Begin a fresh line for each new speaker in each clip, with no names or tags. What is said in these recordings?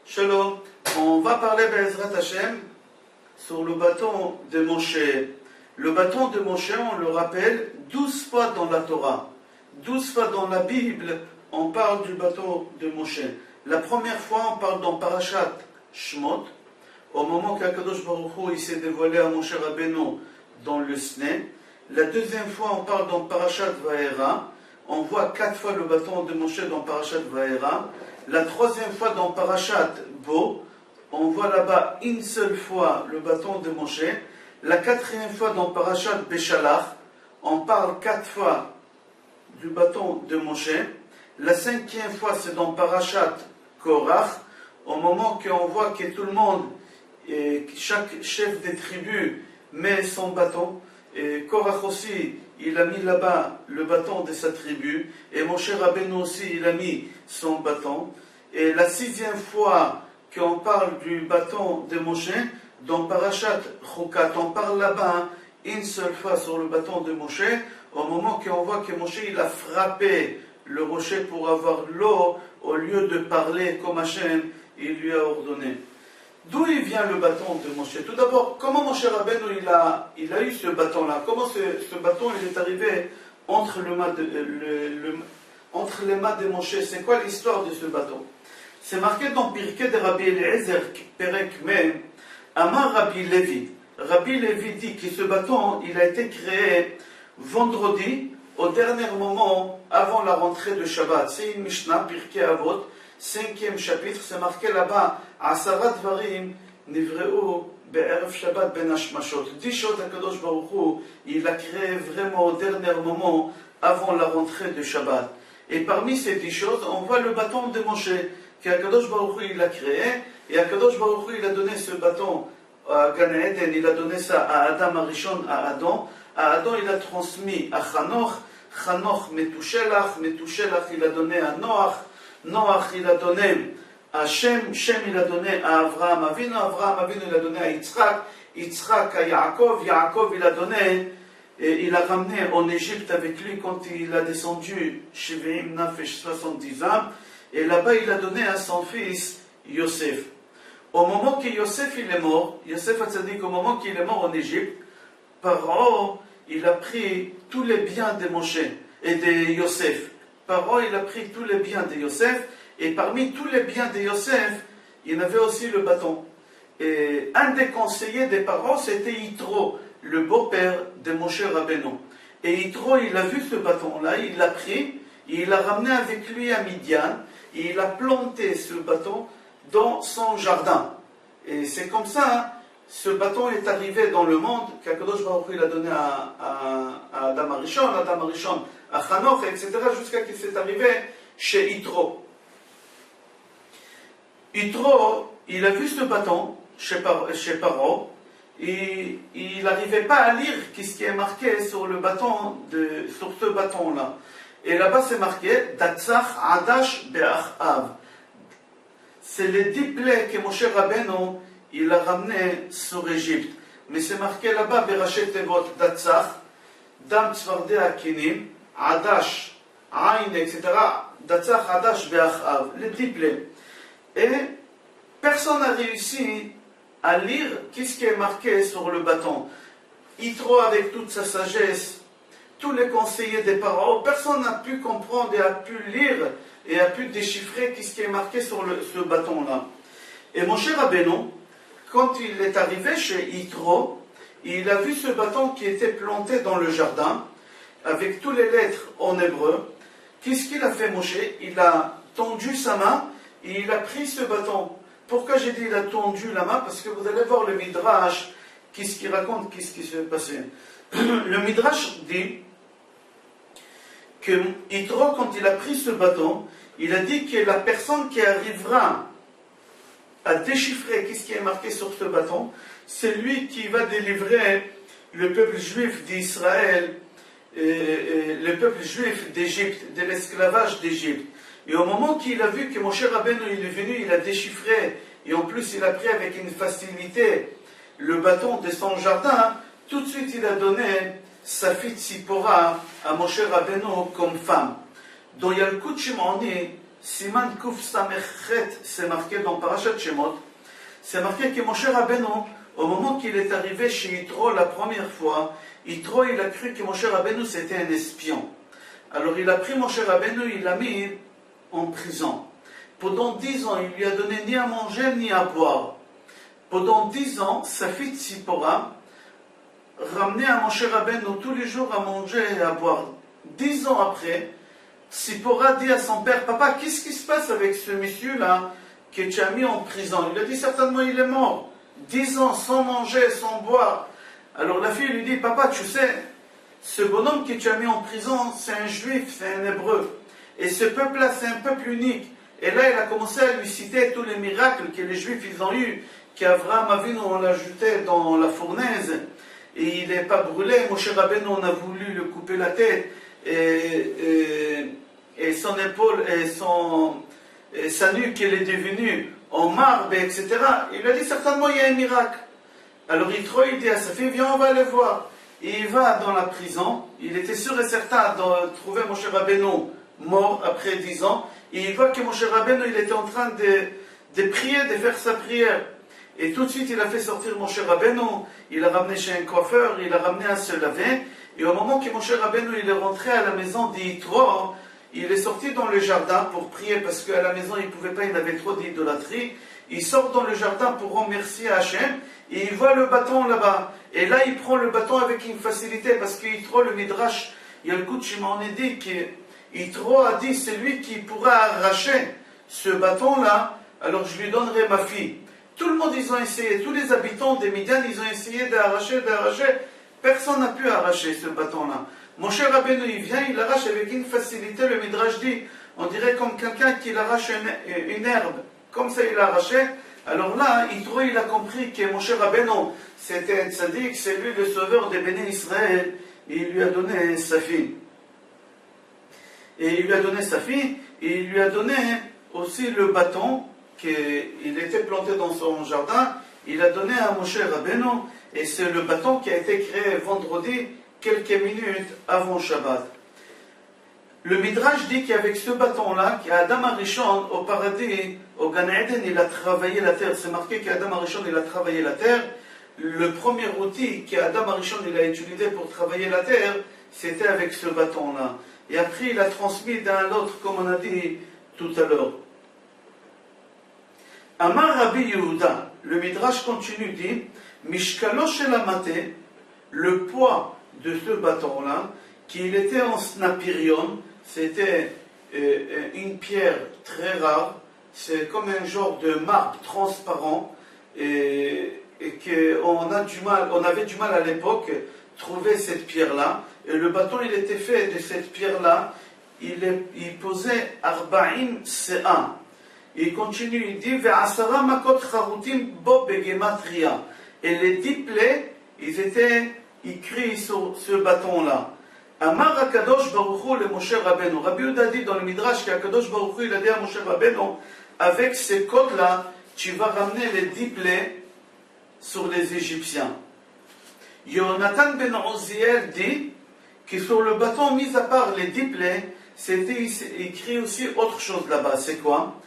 Shalom, on va parler Be'ezrat Hashem sur le bâton de Moshe. Le bâton de Moshe, on le rappelle 12 fois dans la Torah. 12 fois dans la Bible, on parle du bâton de Moshe. La première fois, on parle dans Parashat Shmot, au moment qu'Akadosh Baruch Hu il s'est dévoilé à Moshe Rabbeinu dans le Sne. La deuxième fois, on parle dans Parashat Va'era. On voit 4 fois le bâton de Moshe dans Parashat Va'era. La troisième fois dans Parashat Bo, on voit là-bas une seule fois le bâton de Moshe. La quatrième fois dans Parashat Beshalach, on parle 4 fois du bâton de Moshe. La cinquième fois, c'est dans Parashat Korach, au moment qu'on voit que tout le monde, et chaque chef des tribus met son bâton. Et Korach aussi, il a mis là-bas le bâton de sa tribu. Et Moshe Rabbeinu aussi, il a mis son bâton. Et la sixième fois qu'on parle du bâton de Moshe, dans Parashat Chukat, on parle là-bas une seule fois sur le bâton de Moshe, au moment qu'on voit que Moshe il a frappé le rocher pour avoir l'eau, au lieu de parler comme Hachem, il lui a ordonné. D'où il vient le bâton de Moshe? Tout d'abord, comment Moshe Rabbeinu il a eu ce bâton-là? Comment ce bâton il est arrivé entre les mains de Moshe? C'est quoi l'histoire de ce bâton? C'est marqué dans Pirkei de Rabbi Eliezer, Perek Mem, Amar Rabbi Levi. Rabbi Levi dit que ce bâton, il a été créé vendredi, au dernier moment, avant la rentrée de Shabbat. C'est une Mishnah, Pirkei Avot, 5e chapitre, c'est marqué là-bas, Asarat Varim, Nivreu, Be'erev Shabbat Ben Hashmashot. 10 choses Akadosh Baruch Hu, il a créé vraiment au dernier moment, avant la rentrée de Shabbat. Et parmi ces 10 choses, on voit le bâton de Moshe, qu'Akadosh Baruch Hu, il a créé, et Akadosh Baruch Hu, il a donné ce bâton à Gan Eden, il a donné ça à Adam Arishon, à Adam. À Adam, il a transmis à Chanoch, Chanoch Metushelach, Metushelach, il a donné à Noach, Noach, il a donné à Shem, Shem, il a donné à Avraham Avinu, Avraham Avinu, il a donné à Yitzhak, Yitzhak à Yaakov, Yaakov, il a donné, et il a ramené en Égypte avec lui quand il a descendu Shivim Nafesh 70 âmes, et là-bas il a donné à son fils Yosef. Au moment que Yosef il est mort, Yosef a dit qu'au moment qu'il est mort en Égypte, Paro, il a pris tous les biens de Moshe et de Yosef. Paro, il a pris tous les biens de Yosef, et parmi tous les biens de Yosef, il y en avait aussi le bâton. Et un des conseillers des Paro, c'était Yitro, le beau-père de Moshe Rabbeinu. Et Yitro, il a vu ce bâton-là, il l'a pris, et il l'a ramené avec lui à Midian, et il a planté ce bâton dans son jardin. Et c'est comme ça, hein, ce bâton est arrivé dans le monde, qu'Akadosh Baruch Hu il a donné à Adam Arishon, à Chanoch, etc., jusqu'à ce qu'il s'est arrivé chez Yitro. Yitro, il a vu ce bâton chez Paro, et il n'arrivait pas à lire ce qui est marqué sur sur ce bâton-là. Et là-bas c'est marqué Datzach Adash Be'achav. C'est les 10 plaies que Moshe Rabbeinu il a ramené sur Égypte. Mais c'est marqué là-bas Berachet Tevot Datzach, Dam Tzvardei Akinim, Adash, Aïn, etc. Datzach Adash Be'achav. Les 10 plaies. Et personne n'a réussi à lire ce qui est marqué sur le bâton. Yitro, avec toute sa sagesse, tous les conseillers des parents, personne n'a pu comprendre et a pu lire et a pu déchiffrer ce qui est marqué sur ce bâton-là. Et Moshe Rabbeinu, quand il est arrivé chez Yitro, il a vu ce bâton qui était planté dans le jardin, avec toutes les lettres en hébreu. Qu'est-ce qu'il a fait Moshe? Il a tendu sa main et il a pris ce bâton. Pourquoi j'ai dit il a tendu la main? Parce que vous allez voir le Midrash, qu'est-ce qu'il raconte, qu'est-ce qui s'est passé. Le Midrash dit que Yitro, quand il a pris ce bâton, il a dit que la personne qui arrivera à déchiffrer ce qui est marqué sur ce bâton, c'est lui qui va délivrer le peuple juif d'Israël, le peuple juif d'Égypte, de l'esclavage d'Égypte. Et au moment qu'il a vu que Moshe Rabbeinu il est venu, il a déchiffré, et en plus il a pris avec une facilité le bâton de son jardin, tout de suite il a donné sa fille Tzipora à Moshe Rabbeinu comme femme. Dans Yalkut Shimoni, Siman Kuf Samechet, c'est marqué dans Parashat Shemot, c'est marqué que Moshe Rabbeinu, au moment qu'il est arrivé chez Yitro la première fois, Yitro il a cru que Moshe Rabbeinu c'était un espion. Alors il a pris Moshe Rabbeinu, il l'a mis en prison. Pendant 10 ans, il lui a donné ni à manger ni à boire. Pendant 10 ans, sa fille Tzipora ramenait à Moshe Rabbeinu tous les jours à manger et à boire. 10 ans après, Tzipora dit à son père, papa, qu'est-ce qui se passe avec ce monsieur-là que tu as mis en prison? Il a dit certainement il est mort. 10 ans sans manger, sans boire. Alors la fille lui dit, papa, tu sais, ce bonhomme que tu as mis en prison, c'est un juif, c'est un hébreu. Et ce peuple-là, c'est un peuple unique. Et là, elle a commencé à lui citer tous les miracles que les juifs ils ont eus, qu'Avraham Avinu, on l'a jeté dans la fournaise, et il n'est pas brûlé. Moshe Rabbeinu, on a voulu le couper la tête, et son épaule, et sa nuque, elle est devenue en marbre, etc. Il lui a dit certainement il y a un miracle. Alors il dit à sa fille, viens, on va aller voir. Et il va dans la prison, il était sûr et certain de trouver Moshe Rabbeinu mort après 10 ans, et il voit que Moshe Rabbeinu, il était en train de prier, de faire sa prière. Et tout de suite, il a fait sortir Moshe Rabbeinu, il l'a ramené chez un coiffeur, il l'a ramené à se laver, et au moment que Moshe Rabbeinu, il est rentré à la maison d'Yitro, il est sorti dans le jardin pour prier, parce qu'à la maison, il ne pouvait pas, il avait trop d'idolâtrie. Il sort dans le jardin pour remercier Hachem, et il voit le bâton là-bas. Et là, il prend le bâton avec une facilité, parce qu'Yitro, le Midrash, il y a le coup de Shimon, on dit que Yitro a dit, c'est lui qui pourra arracher ce bâton-là, alors je lui donnerai ma fille. Tout le monde, ils ont essayé, tous les habitants des Midian, ils ont essayé d'arracher. Personne n'a pu arracher ce bâton-là. Moshe Rabbeinu, il vient, il arrache avec une facilité, le Midrash dit, on dirait comme quelqu'un qui arrache une herbe. Comme ça, il a arraché. Alors là, Yitro, il a compris que Moshe Rabbeinu, c'était un tzaddik, c'est lui le sauveur des béné Israël, et il lui a donné sa fille. Et il lui a donné sa fille, et il lui a donné aussi le bâton, qu'il était planté dans son jardin, il a donné à Moshe Rabbeinu, et c'est le bâton qui a été créé vendredi, quelques minutes avant Shabbat. Le Midrash dit qu'avec ce bâton-là, qu'Adam Arishon, au paradis, au Gan Eden, il a travaillé la terre. C'est marqué qu'Adam Arishon, il a travaillé la terre. Le premier outil qu'Adam Arishon, il a utilisé pour travailler la terre, c'était avec ce bâton-là. Et après, il a transmis d'un à l'autre, comme on a dit tout à l'heure. Amar Rabbi Yehuda, le Midrash continue, dit, Mishkalo Shelamate, le poids de ce bâton-là, qu'il était en snapirion, c'était une pierre très rare, c'est comme un genre de marbre transparent, et qu'on avait du mal à l'époque trouver cette pierre-là, et le bâton il était fait de cette pierre-là, il posait Arba'im Se'a. Il continue, il dit Ve'asara makot charutim bo begematria. Et les 10 plaies, ils étaient écrits sur ce bâton-là. Amar HaKadosh Baruch Hu le Moshe Rabbeinu. Rabbi Yehuda dit dans le Midrash qu'HaKadosh Baruch Hu il a dit à Moshe Rabbeinu, avec ces codes-là, tu vas ramener les 10 plaies sur les Égyptiens. Yonatan ben Oziel dit que sur le bâton, mis à part les 10 plaies, c'était écrit aussi autre chose là-bas. C'est quoi?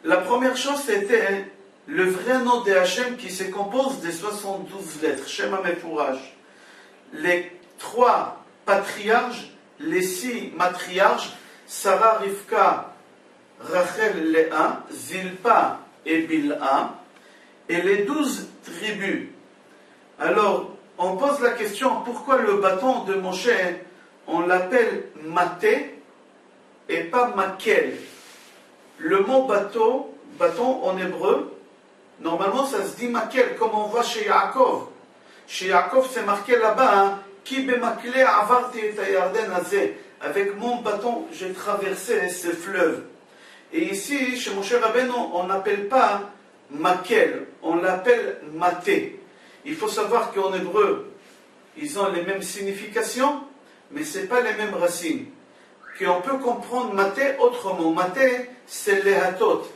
La première chose, c'était le vrai nom de Hachem qui se compose de 72 lettres, Shem HaMefouraj. Les 3 patriarches, les 6 matriarches, Sarah, Rivka, Rachel, Léa, Zilpa et Bilha, et les 12 tribus. Alors, on pose la question, pourquoi le bâton de Moshe, on l'appelle Maté et pas Makel? Le mot bâton en hébreu, normalement ça se dit Makel, comme on voit chez Yaakov. Chez Yaakov, c'est marqué là-bas, Ki bemakle avarti et ayarden azeh. Avec mon bâton, j'ai traversé ce fleuve. Et ici, chez Moshe Rabbeinu, on n'appelle pas Makel, on l'appelle Maté. Il faut savoir qu'en hébreu, ils ont les mêmes significations, mais ce n'est pas les mêmes racines. Qu'on peut comprendre Maté autrement. Maté, c'est lehatot,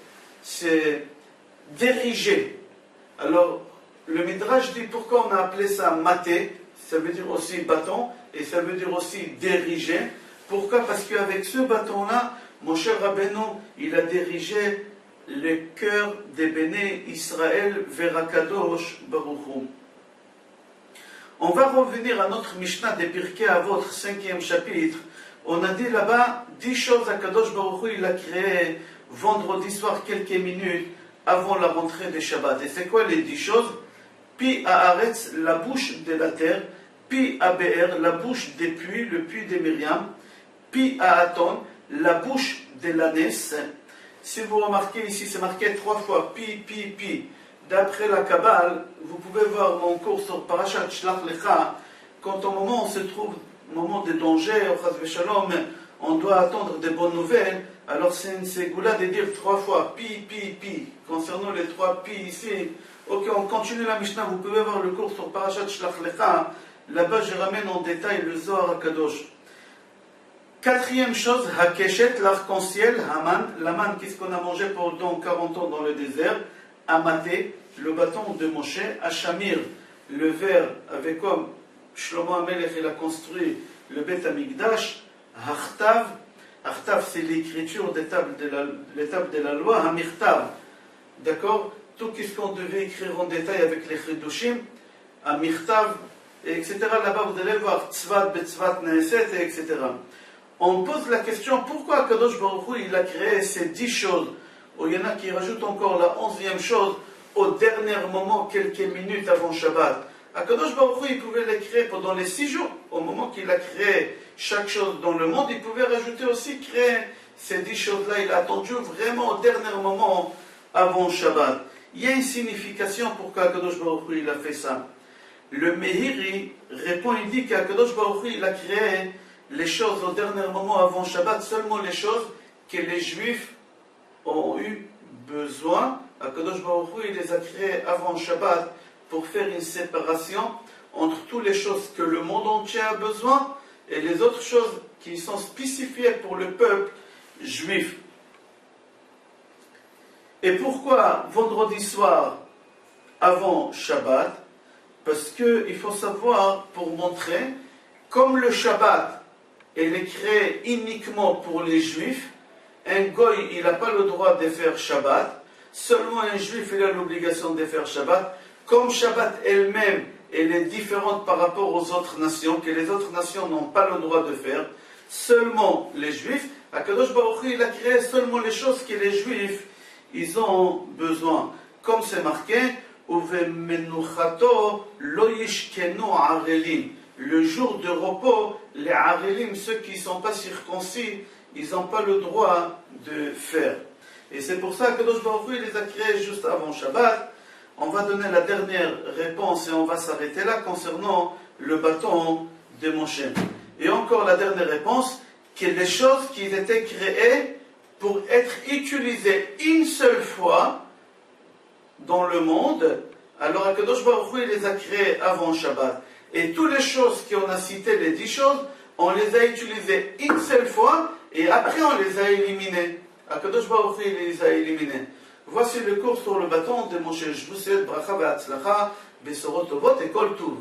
c'est diriger. Alors, le Midrash dit pourquoi on a appelé ça Maté, ça veut dire aussi bâton, et ça veut dire aussi diriger. Pourquoi? Parce qu'avec ce bâton-là, Moshe Rabbeinu, il a dirigé le cœur des béné Israël vers Akadosh Baruch Hu. On va revenir à notre Mishnah des Pirkei Avot, 5e chapitre. On a dit là-bas 10 choses Akadosh Baruch Hu il a créé vendredi soir quelques minutes avant la rentrée des Shabbat. Et c'est quoi les 10 choses? Pi Haaretz, la bouche de la terre. Pi Be'er, la bouche des puits, le puits de Myriam. Pi Haaton, la bouche de l'ânesse. Si vous remarquez ici, c'est marqué 3 fois pi. D'après la Kabbale, vous pouvez voir mon cours sur Parashat Shlach Lecha. Quand au moment où on se trouve, au moment des dangers, au Chas V'Shalom, on doit attendre des bonnes nouvelles. Alors c'est une ségoula de dire 3 fois pi. Concernant les 3 pi ici, ok, on continue la Mishnah. Vous pouvez voir le cours sur Parashat Shlach Lecha. Là-bas, je ramène en détail le Zohar HaKadosh. 4e chose, Hakeshet, l'arc-en-ciel, Haman. L'Aman, qu'est-ce qu'on a mangé pendant 40 ans dans le désert? Amaté, le bâton de Moshe. Hachamir, le verre avec comme Shlomo HaMelech il a construit le Beth Amikdash. Hartav, c'est l'écriture des tables de la loi. Hamirtav, d'accord? Tout ce qu'on devait écrire en détail avec les Chidushim. Hamirtav, etc. Là-bas, vous allez voir Tzvat, Betzvat, Neeset, etc. On pose la question, pourquoi Akadosh Baruch Hu il a créé ces 10 choses? Il y en a qui rajoutent encore la 11e chose au dernier moment, quelques minutes avant Shabbat. Akadosh Baruch Hu il pouvait les créer pendant les 6 jours. Au moment qu'il a créé chaque chose dans le monde, il pouvait rajouter aussi créer ces 10 choses-là. Il a attendu vraiment au dernier moment avant Shabbat. Il y a une signification pourquoi Akadosh Baruch Hu il a fait ça. Le Mehiri répond, il dit qu'Akadosh Baruch Hu il a créé les choses au dernier moment avant Shabbat, seulement les choses que les Juifs ont eu besoin. Akadosh Baruch Hu il les a créées avant Shabbat pour faire une séparation entre toutes les choses que le monde entier a besoin et les autres choses qui sont spécifiées pour le peuple juif. Et pourquoi vendredi soir avant Shabbat? Parce qu'il faut savoir, pour montrer, comme le Shabbat il est créé uniquement pour les Juifs, un goy il n'a pas le droit de faire Shabbat, seulement un Juif il a l'obligation de faire Shabbat. Comme Shabbat elle-même elle est différente par rapport aux autres nations, que les autres nations n'ont pas le droit de faire, seulement les Juifs, Akadosh Baruch Hu il a créé seulement les choses que les Juifs ils ont besoin. Comme c'est marqué, Uvemenuchato lo yishkenu arelim. Le jour de repos, les arelim, ceux qui ne sont pas circoncis, ils n'ont pas le droit de faire. Et c'est pour ça que Kadosh Baruch Hu les a créés juste avant Shabbat. On va donner la dernière réponse et on va s'arrêter là concernant le bâton de Moshe. Et encore la dernière réponse, que les choses qui étaient créées pour être utilisées une seule fois dans le monde, alors Akadosh Baruch Hu il les a créées avant Shabbat. Et toutes les choses qu'on a citées, les 10 choses, on les a utilisées une seule fois et après on les a éliminées. Akadosh Baruch Hu il les a éliminées. Voici le cours sur le bâton de Moshe. Je vous souhaite bracha ve'atzlacha, besorot tovot et kol tuv.